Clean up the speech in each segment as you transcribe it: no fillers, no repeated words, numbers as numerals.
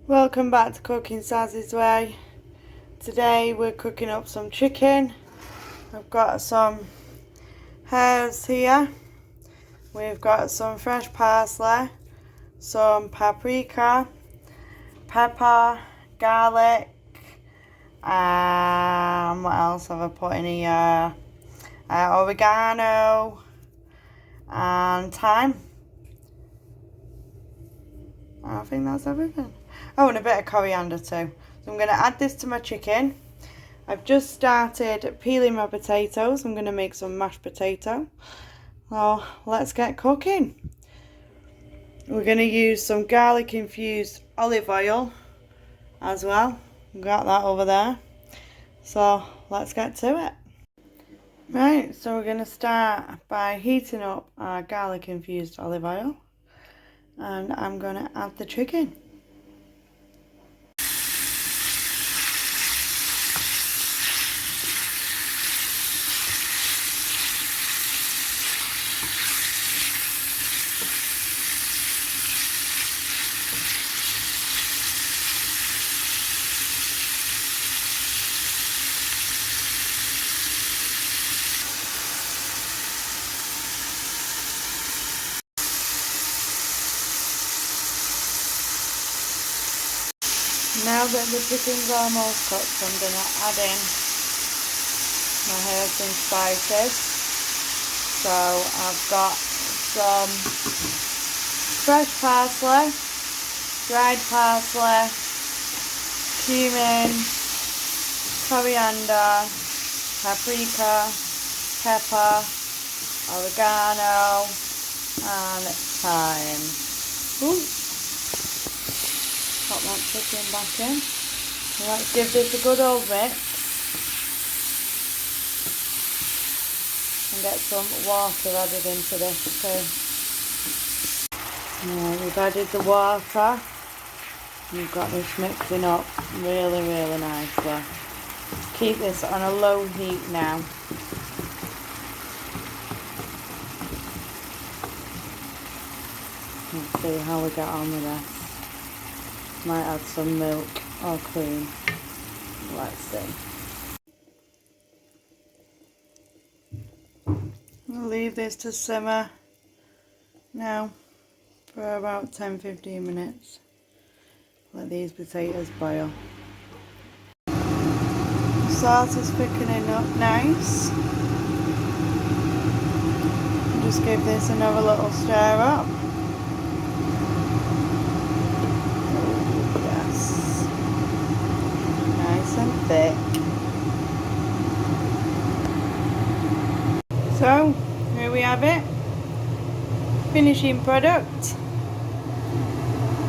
Welcome back to Cooking Sazzy's Way. Today we're cooking up some chicken. I've got some herbs here. We've got some fresh parsley, some paprika, pepper, garlic, what else have I put in here? Oregano and thyme. I think that's everything. Oh, and a bit of coriander too. So I'm going to add this to my chicken. I've just started peeling my potatoes. I'm going to make some mashed potato. So let's get cooking. We're going to use some garlic infused olive oil as well. Got that over there. So let's get to it. Right, so we're going to start by heating up our garlic infused olive oil. And I'm going to add the chicken. Now that the chicken's almost cooked, I'm going to add in my herbs and spices. So I've got some fresh parsley, dried parsley, cumin, coriander, paprika, pepper, oregano and thyme. Ooh. Pop that chicken back in. So let's give this a good old mix. And get some water added into this too. Now we've added the water. We've got this mixing up really nicely. Keep this on a low heat now. Let's see how we get on with this. Might add some milk or cream. Let's see. I'll leave this to simmer now for about 10-15 minutes. Let these potatoes boil. The sauce is thickening up nice. Just give this another little stir up. And thick. So here we have it, finishing product.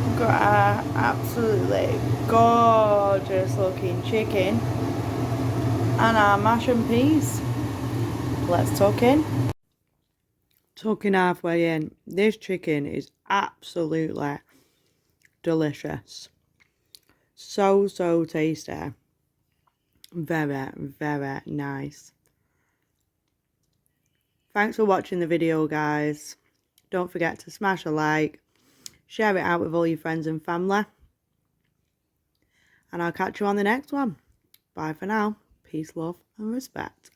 We've got our absolutely gorgeous looking chicken and our mash and peas. Let's tuck in. Tucking halfway in. This chicken is absolutely delicious. So tasty. Very nice. Thanks for watching the video, guys. Don't forget to smash a like, share it out with all your friends and family, and I'll catch you on the next one. Bye for now. Peace, love and respect.